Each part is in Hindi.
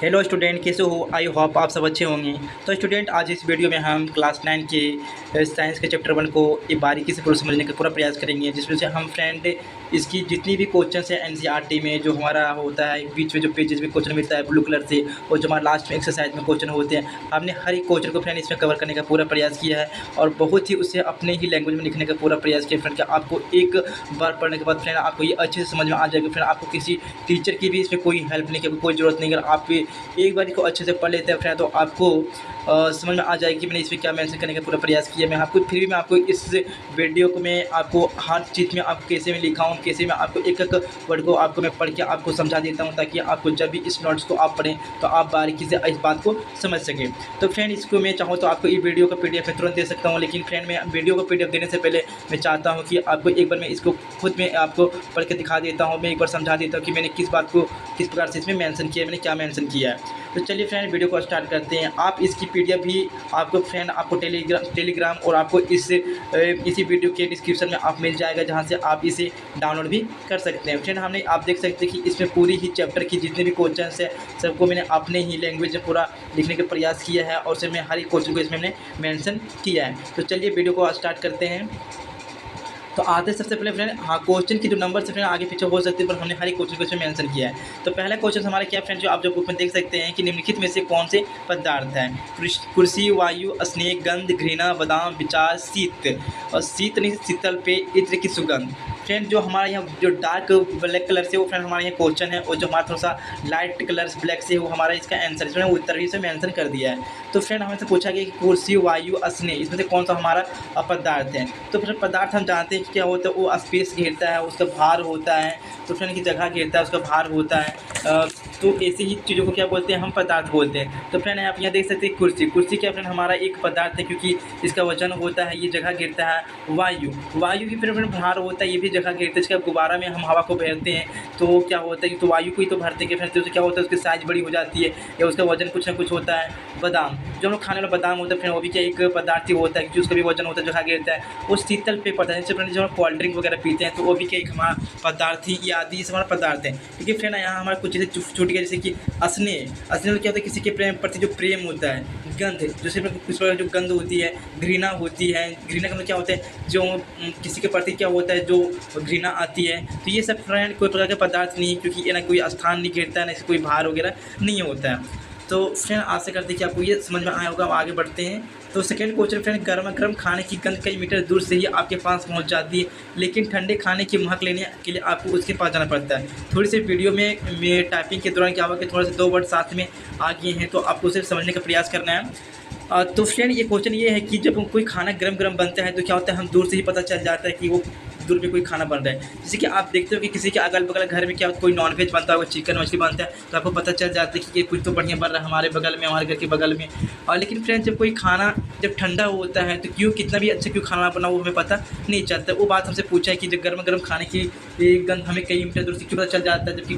हेलो स्टूडेंट, कैसे हो? आई होप आप सब अच्छे होंगे। तो स्टूडेंट, आज इस वीडियो में हम क्लास 9 के साइंस के चैप्टर 1 को एक बारीकी से पूरा समझने का पूरा प्रयास करेंगे, जिसमें से हम फ्रेंड इसकी जितनी भी क्वेश्चन है एनसीईआरटी में जो हमारा होता है, बीच में जो पेजेस में क्वेश्चन मिलता है ब्लू कलर से, और जो हमारा लास्ट में एक्सरसाइज में क्वेश्चन होते हैं, हमने हर एक क्वेश्चन को फ्रेंड इसमें कवर करने का पूरा प्रयास किया है और बहुत ही उससे अपने ही लैंग्वेज में लिखने का पूरा प्रयास किया फ्रेंड। आपको एक बार पढ़ने के बाद फ्रेंड आपको ये अच्छे से समझ में आ जाएगा फ्रेंड। आपको किसी टीचर की भी इसमें कोई हेल्प नहीं की कोई ज़रूरत नहीं। अगर आप एक बार इसको अच्छे से पढ़ लेते हैं फ्रेंड तो आपको समझ में आ जाएगी कि मैंने इसमें क्या मेंशन करने का पूरा प्रयास किया। मैं आपको फिर भी मैं आपको इस वीडियो को मैं आपको हर चीज़ में आपको कैसे मैं लिखा हूँ, कैसे मैं आपको एक एक वर्ड को आपको मैं पढ़ के आपको समझा देता हूँ, ताकि आपको जब भी इस नोट्स को आप पढ़ें तो आप बारीकी से इस बात को समझ सकें। तो फ्रेंड, इसको मैं चाहूँ तो आपको ये वीडियो का PDF मैं तुरंत दे सकता हूँ, लेकिन फ्रेंड मैं वीडियो को PDF देने से पहले मैं चाहता हूँ कि आपको एक बार मैं इसको खुद में आपको पढ़ के दिखा देता हूँ। मैं एक बार समझा देता हूँ कि मैंने किस बात को किस प्रकार से इसमें मेंशन किया है, मैंने क्या मेंशन किया है। तो चलिए फ्रेंड, वीडियो को स्टार्ट करते हैं। आप इसकी PDF भी आपको फ्रेंड आपको टेलीग्राम और आपको इसी वीडियो के डिस्क्रिप्शन में आप मिल जाएगा, जहां से आप इसे डाउनलोड भी कर सकते हैं फ्रेंड। हमने आप देख सकते हैं कि इसमें पूरी ही चैप्टर की जितने भी क्वेश्चन है सबको मैंने अपने ही लैंग्वेज में पूरा लिखने का प्रयास किया है और उसमें मैं हर एक क्वेश्चन को इसमें मैंने मेंशन किया है। तो चलिए वीडियो को स्टार्ट करते हैं। तो आते सबसे पहले फ्रेंड, हाँ, क्वेश्चन की जो नंबर से फ्रेंड आगे पीछे हो सकते हैं, पर हमने हर एक क्वेश्चन को इसमें मेंशन किया है। तो पहला क्वेश्चन हमारे क्या फ्रेंड, जो आप जो बुक में देख सकते हैं कि निम्नलिखित में से कौन से पदार्थ हैं? कुर्सी, वायु, स्नेह, गंध, घृणा, बादाम, विचार, शीत। और शीत नहीं, शीतल पे, इत्र की सुगंध। फ्रेंड, जो हमारे यहाँ जो डार्क ब्लैक कलर से वो फ्रेंड हमारे यहाँ क्वेश्चन है, और जो हमारा थोड़ा सा लाइट कलर ब्लैक से वो हमारा इसका आंसर इसमें उत्तर ही से मेंशन कर दिया है। तो फ्रेंड हमसे पूछा गया कि कुर्सी, वायु, स्नेह, इसमें से कौन सा हमारा पदार्थ है? तो फ्रेंड पदार्थ हम जानते हैं कि क्या होता है, वो स्पेस घेरता है, उसका भार होता है। तो फ्रेंड की जगह घेरता है, उसका भार होता है। तो ऐसी ही चीज़ों को क्या बोलते हैं, हम पदार्थ बोलते हैं। तो फ्रेंड आप यहाँ देख सकते हैं कुर्सी, कुर्सी क्या फ्रेंड हमारा एक पदार्थ है, क्योंकि इसका वजन होता है, ये जगह घेरता है। वायु, वायु की फ्रेंड भार होता है, ये भी जगह घेरता है। इसका गुब्बारा में हम हवा को भरते हैं तो क्या होता है, तो वायु को ही तो भरते हैं फ्रेंड। तो क्या होता है, उसकी साइज बड़ी हो जाती है या उसका वजन कुछ ना कुछ होता है। बादाम, जो हम लोग खाने वाला बादाम होता है फ्रेंड, वो भी क्या एक पदार्थ ही होता है, क्योंकि उसका भी वजन होता है, जगह घेरता है। वो शीतल पे पड़ता है। जैसे फ्रेंड जो हम कोल्ड ड्रिंक वगैरह पीते हैं तो वो भी क्या एक हमारा पदार्थ ही आदि हमारा पदार्थ है। लेकिन फ्रेंड यहाँ हमारा कुछ चीज़ें छूट गया, जैसे कि स्नेह, स्नेह में क्या होता है, किसी के प्रेम प्रति जो प्रेम होता है। गंध, जैसे कुछ प्रकार जो गंध होती है। घृणा होती है, घृणा का मतलब क्या होता है, जो किसी के प्रति क्या होता है, जो घृणा आती है। तो ये सब फ्रेंड कोई प्रकार के पदार्थ नहीं है, क्योंकि ये ना कोई स्थान नहीं घेरता है, ना कोई भार वगैरह नहीं होता है। तो फ्रेंड आशा करते हैं कि आपको ये समझ में आया होगा। अब आगे बढ़ते हैं। तो सेकंड क्वेश्चन फ्रेंड, गर्मा गर्म खाने की गंध कई मीटर दूर से ही आपके पास पहुंच जाती है, लेकिन ठंडे खाने की महक लेने के लिए आपको उसके पास जाना पड़ता है। थोड़ी सी वीडियो में टाइपिंग के दौरान क्या होगा कि थोड़ा सा 2 वर्ड साथ में आ गए हैं, तो आपको उसे समझने का प्रयास करना है। तो फ्रेंड ये क्वेश्चन ये है कि जब कोई खाना गरम गरम बनता है तो क्या होता है, हम दूर से ही पता चल जाता है कि वो दूर पे कोई खाना बन रहा है। जैसे कि आप देखते हो कि किसी के अगल बगल घर में क्या कोई नॉनवेज बनता है, चिकन मछली बनता है, तो आपको पता चल जाता है कि ये कुछ तो बढ़िया बन रहा है हमारे बगल में, हमारे घर के बगल में। और लेकिन फ्रेंड्स जब कोई खाना जब ठंडा होता है तो क्यों कितना भी अच्छा क्यों खाना बना वो हमें पता नहीं चलता। वो बात हमसे पूछा है कि जब गर्म गर्म खाने की गंध हमें कई मीटर दूर से क्यों पता चल जाता है, जबकि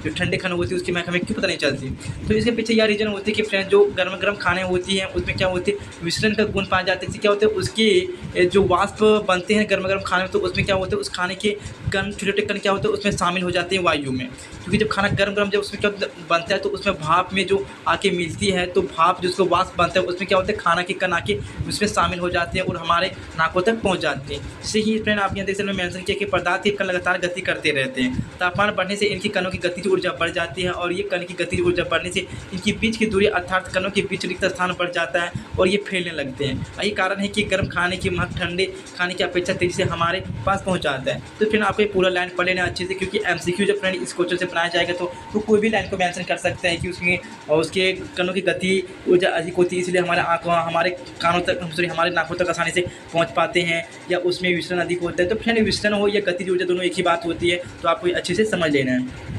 जो ठंडे खाने होती है उसकी महक हमें क्यों पता नहीं चलती। तो इसके पीछे यह रीज़न होती है कि फ्रेंड जो गर्म गर्म खाने होती हैं उसमें क्या होती है, मिश्रण का गुण पाया जाता है। इससे क्या होता है, उसके जो वाष्प बनते हैं गर्म गर्म खाने में, तो उसमें क्या होता है, उस खाने के कण छोटे छोटे कण क्या होते हैं उसमें शामिल हो जाते हैं वायु में। क्योंकि जब खाना गर्म गर्म जब उसमें क्या बनता है तो उसमें भाप में जो आके मिलती है, तो भाप जिसको वाष्प बनता है उसमें क्या होता है, खाना के कण आके उसमें शामिल हो जाते हैं और हमारे नाकों तक पहुंच जाते हैं। इससे ही फ्रेंड आप यहाँ देख सकते हैं मेंशन किया कि पदार्थ के कण लगातार गति करते रहते हैं। तापमान बढ़ने से इनकी कणों की गतिज ऊर्जा बढ़ जाती है, और ये कण की गतिज ऊर्जा बढ़ने से इनकी बीच की दूरी अर्थात कणों के बीच रिक्त स्थान बढ़ जाता है और ये फैलने लगते हैं। यही कारण है कि गर्म खाने की महक ठंडे खाने की अपेक्षा तेजी से हमारे पास पहुँच जाता है। तो फिर आपको पूरा लाइन पढ़ लेना अच्छे से, क्योंकि MCQ जब फ्रेंड इस क्वेश्चन से बनाया जाएगा तो वो कोई भी लाइन को मेंशन कर सकते हैं कि उसमें और उसके कणों की गति ऊर्जा अधिक होती है, इसलिए हमारे आँखों हमारे कानों तक हमारे नाकों तक आसानी से पहुंच पाते हैं, या उसमें विचलन अधिक होता है। तो फ्रेंड विचलन हो या गतिज ऊर्जा दोनों एक ही बात होती है, तो आपको अच्छे से समझ लेना है।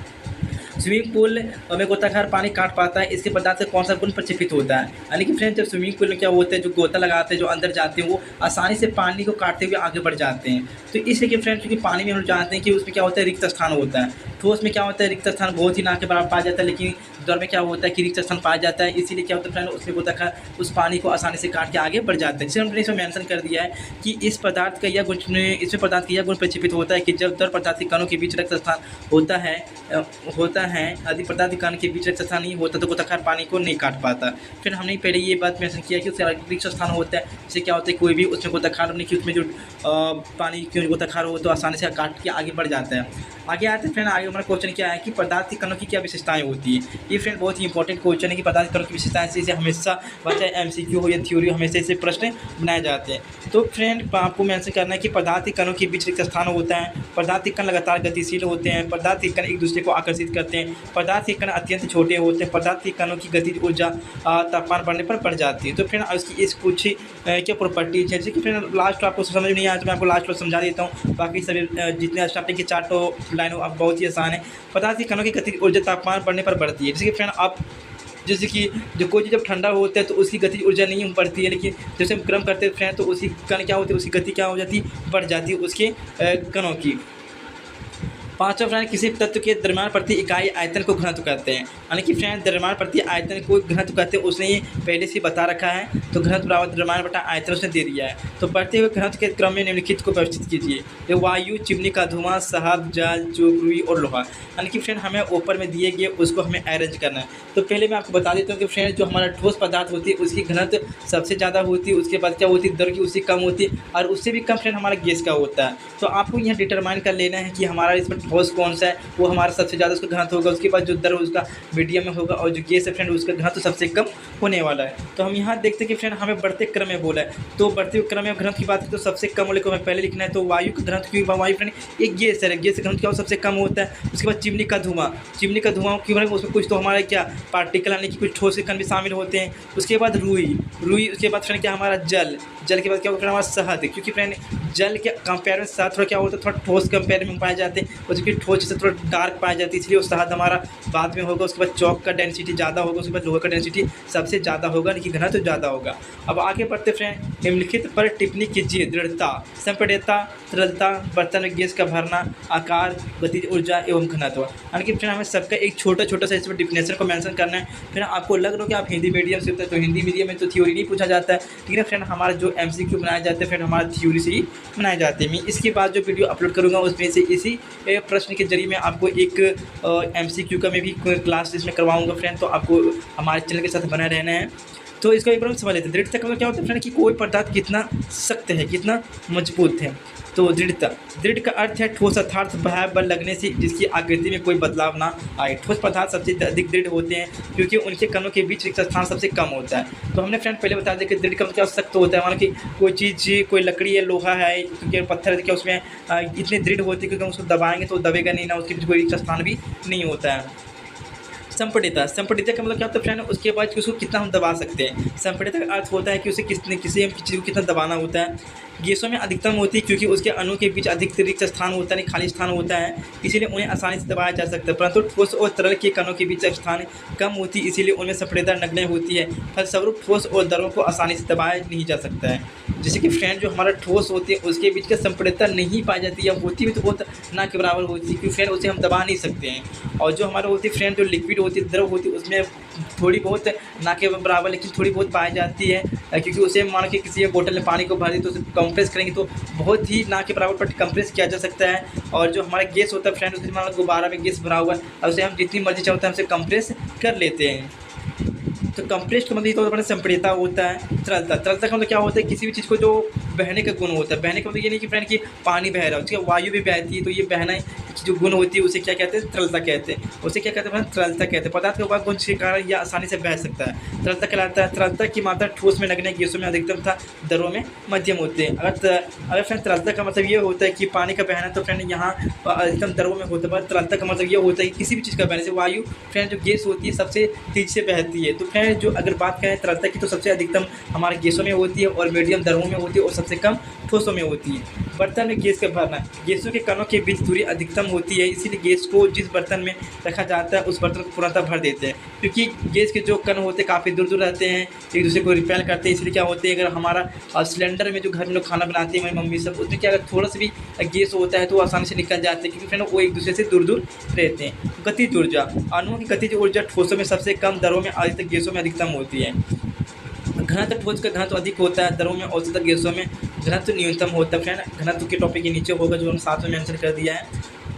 स्विमिंग पूल में गोताखोर पानी काट पाता है, इसके पदार्थ से कौन सा गुण प्रक्षेपित होता है? यानी कि फ्रेंड जब स्विमिंग पूल में क्या होता है, जो गोता लगाते हैं जो अंदर जाते हैं वो आसानी से पानी को काटते हुए आगे बढ़ जाते हैं। तो इसलिए कि फ्रेंड क्योंकि पानी में हम जानते हैं कि उसमें क्या होता है, रिक्त स्थान होता है। ठोस में क्या होता है, रिक्त स्थान बहुत ही ना के बराबर पाया जाता है, लेकिन दौर में क्या होता है कि रिक्त स्थान पाया जाता है। इसीलिए क्या होता है फ्रेंड, उसमें गोताखोर उस पानी को आसानी से काट के आगे बढ़ जाता है। इसलिए हमने इसमें मेंशन कर दिया है कि इस पदार्थ का यह गुण इसमें पदार्थ का यह गुण प्रक्षेपित होता है कि जब दर पदार्थ के कणों के बीच रक्त स्थान होता कण है, यदि पदार्थ कण के बीच रिक्त स्थान नहीं होता तो गोलाकार पानी को नहीं काट पाता। फिर हमने पहले ये बात मेंशन किया कि उससे रिक्त स्थान होता है, इससे क्या होता है कोई भी उसमें गोलाकार नहीं कि उसमें जो पानी क्यों गोलाकार हो तो आसानी से काट के आगे बढ़ जाता है। आगे आते हैं फ्रेंड, आगे हमारा क्वेश्चन क्या है कि पदार्थ के कणों की क्या विशेषताएं होती है। ये फ्रेंड बहुत ही इंपॉर्टेंट क्वेश्चन है कि पदार्थ कणों की विशेषताएं से इसे हमेशा चाहे एमसीक्यू हो या थ्योरी, हमेशा इसे प्रश्न बनाए जाते हैं। तो फ्रेंड आपको मेंशन करना है कि पदार्थ के कणों के बीच रिक्त स्थान होता है, पदार्थ के कण लगातार गतिशील होते हैं, पदार्थ के कण एक दूसरे को आकर्षित करते हैं, पदार्थ के कण अत्यंत छोटे होते हैं, पदार्थ के कणों की गतिज ऊर्जा तापमान बढ़ने पर बढ़ जाती है। तो फ्रेंड इसकी इस कुछ क्या प्रॉपर्टीज है, जैसे कि फ्रेंड लास्ट आपको समझ नहीं आया तो मैं आपको लास्ट समझा देता हूँ। बाकी सभी जितने स्टार्टिंग के चार्ट लाइनों अब बहुत ही आसान है। पदार्थ के कणों की गतिज ऊर्जा तापमान बढ़ने पर बढ़ती है। जैसे कि फ्रेंड आप जैसे कि जो कोई चीज़ जब ठंडा होता है तो उसकी गतिज ऊर्जा नहीं बढ़ती है, लेकिन जैसे हम गर्म करते हैं फ्रेंड तो उसकी कण क्या होती है, उसकी गति क्या हो जाती है, बढ़ जाती है उसके कणों की। पांचवा फ्रेंड, किसी तत्व के द्रव्यमान प्रति इकाई आयतन को घनत्व कहते हैं। यानी कि फ्रेंड द्रव्यमान प्रति आयतन को घनत्व कहते हैं, उसने ये पहले से बता रखा है। तो घनत्व बराबर द्रव्यमान बटा आयतन उसने दे दिया है। तो बढ़ते हुए घनत्व के क्रम में निम्नलिखित को व्यवस्थित कीजिए। ये वायु, चिमनी का धुआं, शहद, जल, चूक, रुई और लोहा। यानी कि फ्रेंड हमें ऊपर में दिए गए उसको हमें अरेंज करना है। तो पहले मैं आपको बता देता हूँ कि फ्रेंड जो हमारा ठोस पदार्थ होती है उसकी घनत्व सबसे ज़्यादा होती है, उसके बाद क्या होती है द्रव की उससे कम होती है, और उससे भी कम फ्रेंड हमारा गैस का होता है। तो आपको यह डिटरमाइन कर लेना है कि हमारा इसमें ठोस कौन सा है, वो हमारा सबसे ज़्यादा उसका घनत्व होगा, उसके बाद जो द्रव उसका मीडियम में होगा, और जो गैस है फ्रेंड उसका घनत्व सबसे कम होने वाला है। तो हम यहाँ देखते हैं कि फ्रेंड हमें बढ़ते क्रम में बोला है, तो बढ़ते क्रम में घनत्व की बात करें तो सबसे कम वाले को हमें पहले लिखना है। तो वायु का घनत्व क्यों, वायु फ्रेंड एक गैस है, गैस का घनत्व क्या सबसे कम होता है। उसके बाद चिमनी का धुआं क्यों, उसमें कुछ तो हमारा क्या पार्टिकल यानी कि कुछ ठोस के कण भी शामिल होते हैं। उसके बाद रुई, उसके बाद फ्रेंड क्या हमारा जल के बाद क्या होगा हमारा शहद, क्योंकि फ्रेंड जल के कंपेयर में शहद थोड़ा क्या होता है, थोड़ा ठोस कंपेयर में पाए जाते हैं, और जबकि ठोस जैसे थोड़ा डार्क पाए जाती है, इसलिए वो शहद हमारा बाद में होगा। उसके बाद चौक का डेंसिटी ज़्यादा होगा, उसके बाद लोहा का डेंसिटी सबसे ज़्यादा होगा, लेकिन घनत्व ज़्यादा होगा। अब आगे बढ़ते फ्रेंड, निम्नलिखित पर टिप्पणी कीजिए। दृढ़ता, संपीड़ितता, तरलता, बर्तन में गैस का भरना, आकार, गतिज ऊर्जा एवं घनत्व। यानी कि फ्रेंड हमें सबका एक छोटा सा इसमें डिफिनेशन को मेंशन करना है। फिर आपको लग रहा हो कि आप हिंदी मीडियम से होते हैं तो हिंदी मीडियम में तो थ्योरी नहीं पूछा जाता है, लेकिन फ्रेंड हमारा जो एमसीक्यू बनाए जाते हैं फ्रेंड हमारा थ्योरी से ही बनाए जाते हैं। मैं इसके बाद जो वीडियो अपलोड करूँगा उसमें से इसी प्रश्न के जरिए मैं आपको एक एमसीक्यू का मैं भी क्लास इसमें करवाऊँगा फ्रेंड, तो आपको हमारे चैनल के साथ बने रहना है। तो इसको एक बार समझ लेते हैं। दृढ़ता का क्या होता है फ्रेंड कि कोई पदार्थ कितना सख्त है, कितना मजबूत है। तो दृढ़ का अर्थ है ठोस अर्थात बल लगने से जिसकी आकृति में कोई बदलाव ना आए। ठोस पदार्थ सबसे अधिक दृढ़ होते हैं क्योंकि उनके कणों के बीच रिक्त स्थान सबसे कम होता है। तो हमने फ्रेंड पहले बता दिया कि दृढ़ का क्या सख्त होता है, मानो कि कोई चीज़ कोई लकड़ी है, लोहा है, क्योंकि पत्थर है, क्या उसमें इतने दृढ़ होते हैं क्योंकि हम उसको दबाएंगे तो दबेगा नहीं ना, उसके बीच कोई रिक्त स्थान भी नहीं होता है। संपीड़ितता का मतलब क्या होता है फ्रेंड, उसके बाद कि उसको कितना हम दबा सकते हैं। संपीड़ितता का अर्थ होता है कि उसे किसी चीज़ को कितना दबाना होता है। गैसों में अधिकतम होती है क्योंकि उसके अणु के बीच अधिक रिक्त स्थान होता है, खाली स्थान होता है, इसीलिए उन्हें आसानी से दबाया जा सकता है। परंतु ठोस और तरल के कणों के बीच स्थान कम होती है, इसीलिए उनमें संपीड़ितता नगण्य होती है। फलस्वरूप ठोस और द्रवों को आसानी से दबाया नहीं जा सकता है। जैसे कि फ्रेंड जो हमारा ठोस होती है उसके बीच का संपीड़ितता नहीं पाई जाती है, होती भी तो बहुत ना के बराबर होती है, क्योंकि फ्रेंड उसे हम दबा नहीं सकते हैं। और जो हमारा होती है फ्रेंड जो लिक्विड होती है, द्रव होती है, उसमें थोड़ी बहुत ना के बराबर लेकिन थोड़ी बहुत पाई जाती है, क्योंकि उसे मान के किसी बोतल में पानी को भर दी तो उसे कंप्रेस करेंगे तो बहुत ही ना के बराबर पर कंप्रेस किया जा सकता है। और जो हमारा गैस होता है फ्रेंड उसके मान लो गुब्बारा में गैस भरा हुआ है और उसे हम जितनी मर्जी चाहते हैं हमसे कंप्रेस कर लेते हैं। तो कंप्रेस्ड मतलब तो अपना संपीड़ितता होता है। तरलता का मतलब क्या होता है, किसी भी चीज़ को जो बहने का गुण होता है। बहने का मतलब ये नहीं कि फ्रेंड कि पानी बह रहा है, उसकी वायु भी बहती है, तो ये बहना की जो गुण होती है उसे क्या कहते हैं, तरलता कहते हैं। उसे क्या कहते हैं, तरलता कहते हैं। पदार्थ का गुण के कारण यह आसानी से बह सकता है, तरलता कहलाता है। तरलता की मात्रा ठोस में नगण्य गैसों में अधिकतम था, द्रवों में मध्यम होते हैं। अगर फ्रेंड तरलता का मतलब ये होता है कि पानी का बहना, तो फ्रेंड यहाँ अधिकतम द्रवों में होता है। तरलता का मतलब ये होता है कि किसी भी चीज़ का बहने से वायु फ्रेंड जो गैस होती है सबसे तेज से बहती है। तो फ्रेंड जो अगर बात करें तरलता की तो सबसे अधिकतम हमारे गैसों में होती है और मीडियम द्रवों में होती है और सबसे कम ठोसों में होती है। बर्तन में गैस का भरना, गैसों के कणों के बीच दूरी अधिकतम होती है, इसीलिए गैस को जिस बर्तन में रखा जाता है उस बर्तन को पूर्णतः भर देते हैं। क्योंकि गैस के जो कण होते हैं काफ़ी दूर दूर रहते हैं, एक दूसरे को रिपेल करते हैं, इसलिए क्या होते हैं अगर हमारा सिलेंडर में जो घर में लोग खाना बनाते हैं मेरी मम्मी सब, उसमें क्या अगर थोड़ा सा भी गैस होता है तो आसानी से निकल जाते हैं, क्योंकि फ्रेंड वो एक दूसरे से दूर दूर रहते हैं। गतिज ऊर्जा, अणुओं की गतिज ऊर्जा ठोसों में सबसे कम, दरों में अधिकतम, गैसों में अधिकतम होती है। घनत्व ठोस का घनत्व अधिक होता है, दरों में औसतन गैसों में घनत्व न्यूनतम होता है। फ्रेंड घनत्व के टॉपिक के नीचे होगा जो हम साथ में मेंशन कर दिया है।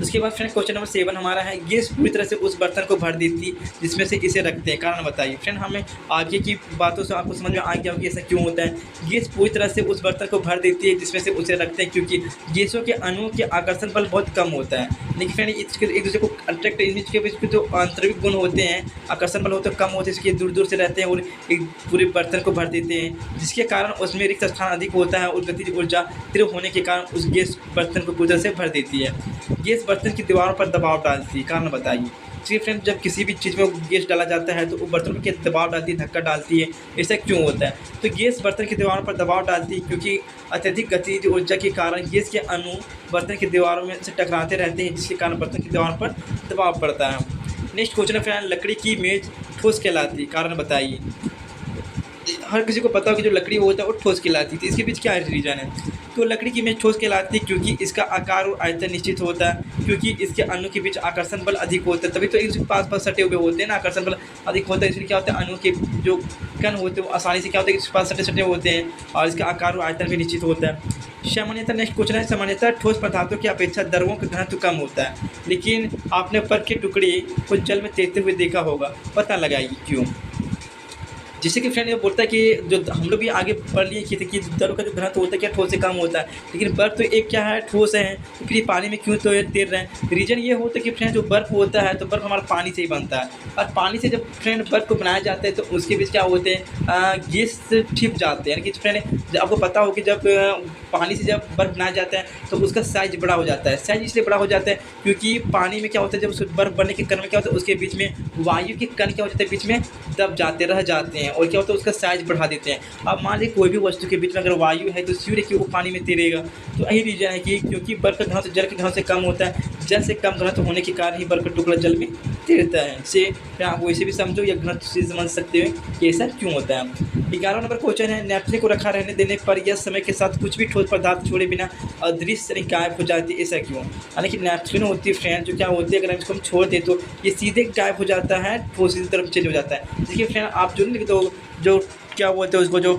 उसके बाद फ्रेंड क्वेश्चन नंबर 7 हमारा है, गैस पूरी तरह से उस बर्तन को भर देती जिसमें से इसे रखते हैं, कारण बताइए। फ्रेंड हमें आगे की बातों से आपको समझ में आ गया होगा ऐसा क्यों होता है। गैस पूरी तरह से उस बर्तन को भर देती है जिसमें से उसे रखते हैं, क्योंकि गैसों के अणुओं के आकर्षण बल बहुत कम होता है। लेकिन फ्रेंड एक दूसरे को अट्रैक्ट, इसके बीच जो आंतरिक गुण होते हैं, आकर्षण बल होते हैं कम होते हैं, इसके दूर दूर से रहते हैं और एक पूरे बर्तन को भर देते हैं, जिसके कारण उसमें रिक्त स्थान अधिक होता है और गतिज ऊर्जा तीव्र होने के कारण उस गैस बर्तन को पूरी तरह से भर देती है। गैस बर्तन की दीवारों पर दबाव डालती है, कारण बताइए। जी फ्रेंड, जब किसी भी चीज़ में गैस डाला जाता है तो वो बर्तन पर क्या दबाव डालती है, धक्का डालती है, ऐसा क्यों होता है। तो गैस बर्तन की दीवारों पर दबाव डालती है क्योंकि अत्यधिक गतिज ऊर्जा के कारण गैस के अणु बर्तन की दीवारों में से टकराते रहते हैं, जिसके कारण बर्तन की दीवारों पर दबाव पड़ता है। नेक्स्ट क्वेश्चन है फ्रेंड, लकड़ी की मेज ठोस कहलाती है, कारण बताइए। हर किसी को पता हो कि जो लकड़ी होता है वो ठोस कहलाती है, तो इसके बीच क्या रीज़न है। तो लकड़ी की मेज ठोस कहलाती है क्योंकि इसका आकार और आयतन निश्चित होता है, क्योंकि इसके अणु के बीच आकर्षण बल अधिक होता है, तभी तो एक पास पास सटे हुए होते हैं ना, आकर्षण बल अधिक होता है, इसलिए क्या होता है अणु के जो कण होते हैं वो आसानी से क्या होता है इसके पास सटे सटे होते हैं और इसका आकार और आयतन भी निश्चित होता है। सामान्यतः नेक्स्ट क्वेश्चन है, सामान्यतः ठोस पदार्थों की अपेक्षा द्रवों का घनत्व कम होता है, लेकिन आपने बर्फ के टुकड़े को जल में तैरते हुए देखा होगा, पता लगाइए क्यों। जिससे कि फ्रेंड ये बोलता है कि जो हम लोग भी आगे पढ़ लिए कि थे कि द्रव का जो घनत्व होता है क्या ठोस से कम होता है, लेकिन बर्फ़ तो एक क्या है ठोस है, तो फिर ये पानी में क्यों तो तैर रहे हैं। रीज़न ये होता है कि फ्रेंड जो बर्फ़ होता है तो बर्फ़ हमारा पानी से ही बनता है, और पानी से जब फ्रेंड बर्फ़ को बनाया जाता है तो उसके बीच क्या होते हैं गैस छिप जाते हैं। यानी कि फ्रेंड आपको पता हो कि जब पानी से जब बर्फ़ बनाया जाता है तो उसका साइज बड़ा हो जाता है। साइज इसलिए बड़ा हो जाता है क्योंकि पानी में क्या होता है जब उस बर्फ़ बनने के क्रम में क्या होता है उसके बीच में वायु के कण क्या हो जाते हैं बीच में दब जाते रह जाते हैं और क्या होता है उसका साइज बढ़ा देते हैं। अब मान लीजिए कोई भी वस्तु के बीच में अगर वायु है तो सूर्य की वो पानी में तैरेगा, तो यही रीज़न है कि क्योंकि बर्फ़ का घनत्व जल के घनत्व से कम होता है, जल से कम घनत्व होने के कारण ही बर्फ़ का टुकड़ा जल में तैरता है। इससे आप वैसे भी समझो या घनत्व से समझ सकते हो कि ऐसा क्यों होता है। 11 नंबर क्वेश्चन है, नेपथलीन को रखा रहने देने पर यह समय के साथ कुछ भी ठोस पदार्थ छोड़े बिना अदृश्य गायब हो जाती है, ऐसा क्यों। यानी कि नेपथलीन होती है फ्रेंड जो क्या होती है अगर इसको हम छोड़ दें तो ये सीधे गायब हो जाता है, ठोस की तरफ चेंज हो जाता है। देखिए फ्रेंड आप जो नहीं लिखते हो जो क्या बोलते हैं उसको जो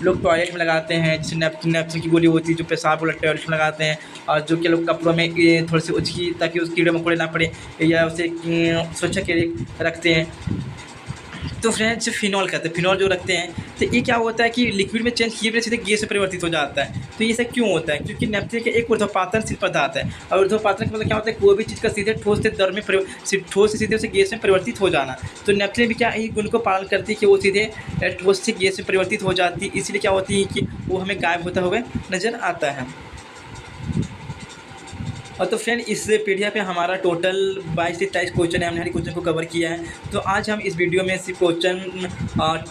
लोग टॉयलेट में लगाते हैं, जैसे नेपथलीन की गोली होती है जो पेशाब वाला टॉयलेट में लगाते हैं, और जो कि लोग कपड़ों में थोड़ी सी उसकी ताकि उस कीड़े मकोड़े ना पड़े या उसे सुरक्षा के लिए रखते हैं। तो फ्रेंड्स फिनॉल कहते हैं, फिनॉल जो रखते हैं तो ये क्या होता है कि लिक्विड में चेंज किए बिना सीधे गैस में परिवर्तित हो जाता है। तो ये सब क्यों होता है, क्योंकि नेपथलीन का एक ऊर्ध्वपातनशील पदार्थ है, और ऊर्ध्वपातन का मतलब क्या होता है कोई भी चीज़ का सीधे ठोस से द्रव में ठोस से सीधे उसे गैस में परिवर्तित हो जाना। तो नेपथलीन भी क्या यही गुण को पालन करती है कि वो सीधे ठोस से गैस में परिवर्तित हो जाती है, इसलिए क्या होती है कि वो हमें गायब होता हुआ नज़र आता है। और तो फ्रेंड इस पीडीएफ पे हमारा टोटल 22 से 23 क्वेश्चन है, हमने हर क्वेश्चन को कवर किया है। तो आज हम इस वीडियो में सिर्फ क्वेश्चन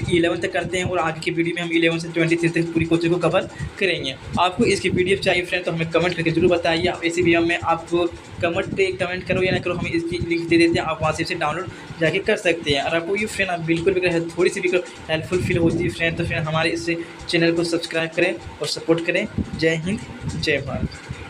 11 तक करते हैं और आगे की वीडियो में हम 11 से 23 तक पूरी क्वेश्चन को कवर करेंगे। आपको इसकी पीडीएफ चाहिए फ्रेंड तो हमें कमेंट करके जरूर बताइए। ऐसे वीडियो में आप कमेंट करो या ना करो, हम इसकी लिंक दे देते हैं, आप वहाँ से इसे डाउनलोड जाके कर सकते हैं। और आपको ये फ्रेंड आप बिल्कुल भी थोड़ी सी भी हेल्पफुल फील होती है फ्रेंड तो फ्रेंड हमारे इस चैनल को सब्सक्राइब करें और सपोर्ट करें। जय हिंद, जय भारत।